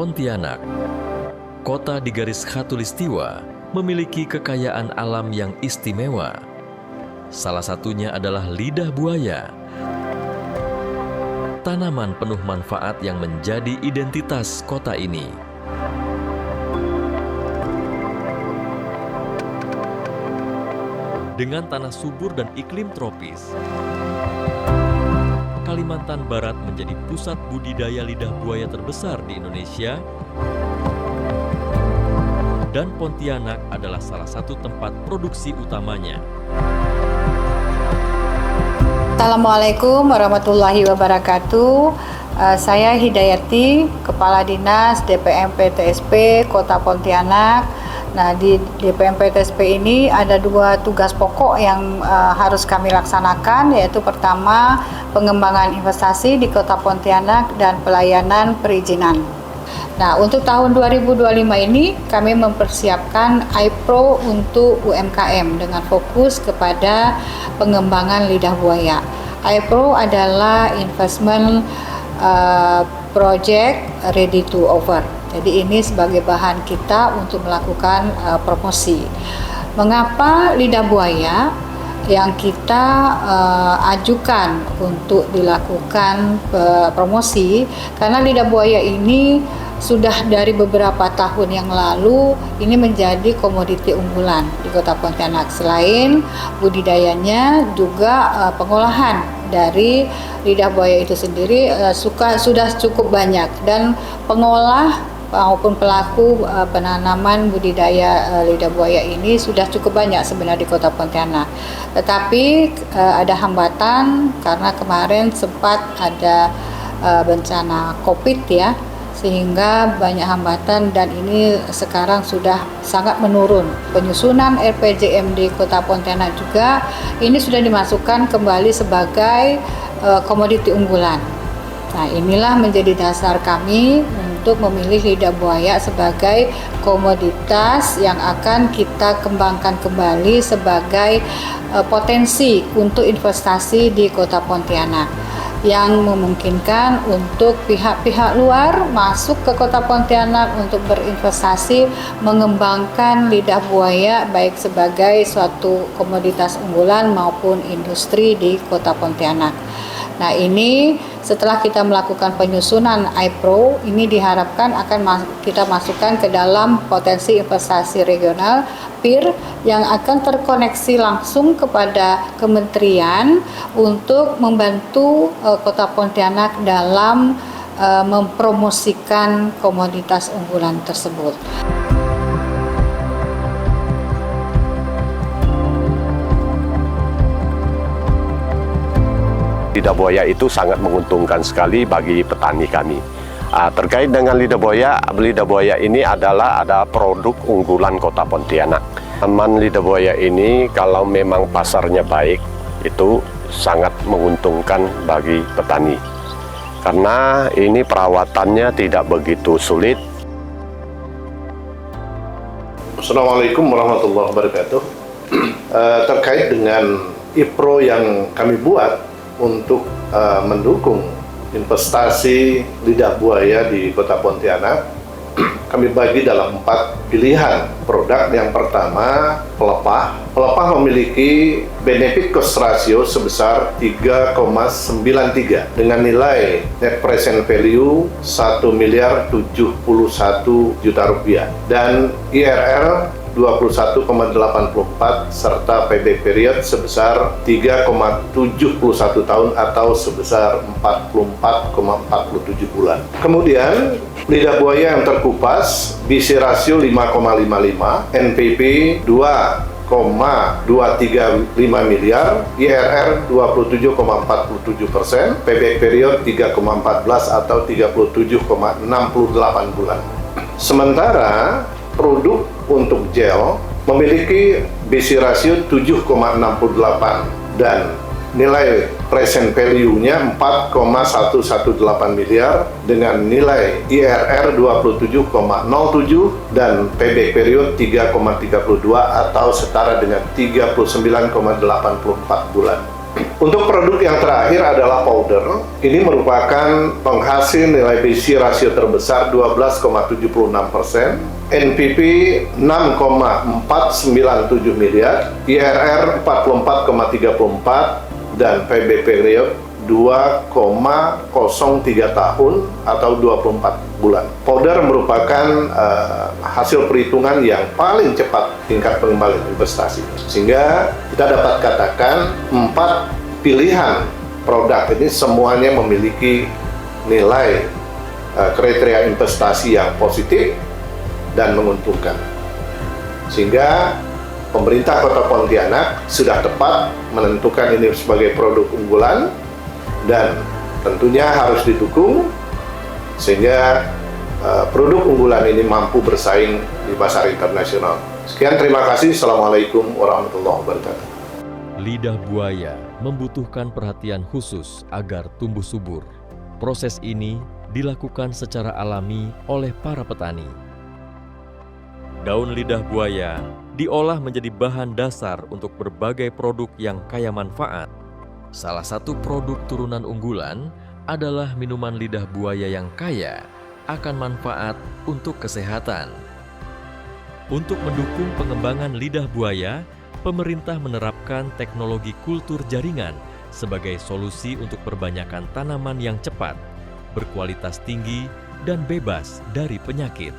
Pontianak. Kota di garis khatulistiwa memiliki kekayaan alam yang istimewa. Salah satunya adalah lidah buaya, tanaman penuh manfaat yang menjadi identitas kota ini. Dengan tanah subur dan iklim tropis, Kalimantan Barat menjadi pusat budidaya lidah buaya terbesar di Indonesia, dan Pontianak adalah salah satu tempat produksi utamanya. Assalamualaikum warahmatullahi wabarakatuh. Saya Hidayati, Kepala Dinas DPM PTSP Kota Pontianak. Nah, di DPM PTSP ini ada dua tugas pokok yang harus kami laksanakan, yaitu pertama, pengembangan investasi di Kota Pontianak dan pelayanan perizinan. Nah, untuk tahun 2025 ini kami mempersiapkan iPro untuk UMKM dengan fokus kepada pengembangan lidah buaya. iPro adalah investment project ready to offer. Jadi ini sebagai bahan kita untuk melakukan promosi. Mengapa lidah buaya yang kita ajukan untuk dilakukan promosi? Karena lidah buaya ini sudah dari beberapa tahun yang lalu ini menjadi komoditi unggulan di Kota Pontianak. Selain budidayanya, juga pengolahan dari lidah buaya itu sendiri sudah cukup banyak, dan pengolah maupun pelaku penanaman budidaya lidah buaya ini sudah cukup banyak sebenarnya di Kota Pontianak. Tetapi ada hambatan karena kemarin sempat ada bencana COVID ya, sehingga banyak hambatan, dan ini sekarang sudah sangat menurun. Penyusunan RPJM di Kota Pontianak juga ini sudah dimasukkan kembali sebagai komoditi unggulan. Nah, inilah menjadi dasar kami untuk memilih lidah buaya sebagai komoditas yang akan kita kembangkan kembali sebagai potensi untuk investasi di Kota Pontianak, yang memungkinkan untuk pihak-pihak luar masuk ke Kota Pontianak untuk berinvestasi mengembangkan lidah buaya baik sebagai suatu komoditas unggulan maupun industri di Kota Pontianak. Nah, ini setelah kita melakukan penyusunan iPro, ini diharapkan akan kita masukkan ke dalam potensi investasi regional PIR yang akan terkoneksi langsung kepada kementerian untuk membantu Kota Pontianak dalam mempromosikan komoditas unggulan tersebut. Lidah buaya itu sangat menguntungkan sekali bagi petani kami. Terkait dengan lidah buaya ini ada produk unggulan Kota Pontianak. Tanaman lidah buaya ini kalau memang pasarnya baik, itu sangat menguntungkan bagi petani. Karena ini perawatannya tidak begitu sulit. Assalamualaikum warahmatullahi wabarakatuh. Terkait dengan IPRO yang kami buat untuk mendukung investasi lidah buaya di Kota Pontianak, kami bagi dalam 4 pilihan produk. Yang pertama, pelepah. Pelepah memiliki benefit cost ratio sebesar 3,93 dengan nilai net present value 1.071 miliar rupiah dan IRR 21,84 serta payback period sebesar 3,71 tahun atau sebesar 44,47 bulan. Kemudian lidah buaya yang terkupas BC rasio 5,55, NPV 2,235 miliar, IRR 27,47%, payback period 3,14 atau 37,68 bulan. Sementara produk untuk gel memiliki BC rasio 7,68 dan nilai present value-nya 4,118 miliar dengan nilai IRR 27,07 dan payback period 3,32 atau setara dengan 39,84 bulan. Untuk produk yang terakhir adalah powder. Ini merupakan penghasil nilai besi rasio terbesar 12,76%, NPV 6,497 miliar, IRR 44,34, dan PB period 2,03 tahun atau 24 bulan. Powder merupakan hasil perhitungan yang paling cepat tingkat pengembalian investasi. Sehingga kita dapat katakan 4 pilihan produk ini semuanya memiliki nilai kriteria investasi yang positif dan menguntungkan. Sehingga pemerintah Kota Pontianak sudah tepat menentukan ini sebagai produk unggulan dan tentunya harus didukung sehingga produk unggulan ini mampu bersaing di pasar internasional. Sekian, terima kasih. Assalamualaikum warahmatullahi wabarakatuh. Lidah buaya membutuhkan perhatian khusus agar tumbuh subur. Proses ini dilakukan secara alami oleh para petani. Daun lidah buaya diolah menjadi bahan dasar untuk berbagai produk yang kaya manfaat. Salah satu produk turunan unggulan adalah minuman lidah buaya yang kaya akan manfaat untuk kesehatan. Untuk mendukung pengembangan lidah buaya, pemerintah menerapkan teknologi kultur jaringan sebagai solusi untuk perbanyakan tanaman yang cepat, berkualitas tinggi, dan bebas dari penyakit.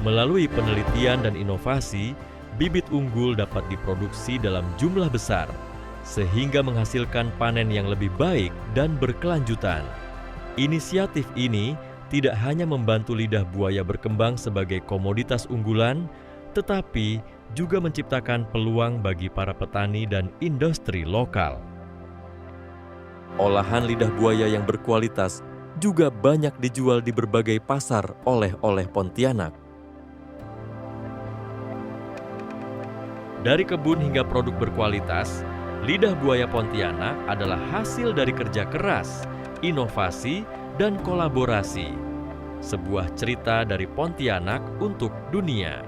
Melalui penelitian dan inovasi, bibit unggul dapat diproduksi dalam jumlah besar, sehingga menghasilkan panen yang lebih baik dan berkelanjutan. Inisiatif ini tidak hanya membantu lidah buaya berkembang sebagai komoditas unggulan, tetapi juga menciptakan peluang bagi para petani dan industri lokal. Olahan lidah buaya yang berkualitas juga banyak dijual di berbagai pasar oleh-oleh Pontianak. Dari kebun hingga produk berkualitas, lidah buaya Pontianak adalah hasil dari kerja keras, inovasi, dan kolaborasi. Sebuah cerita dari Pontianak untuk dunia.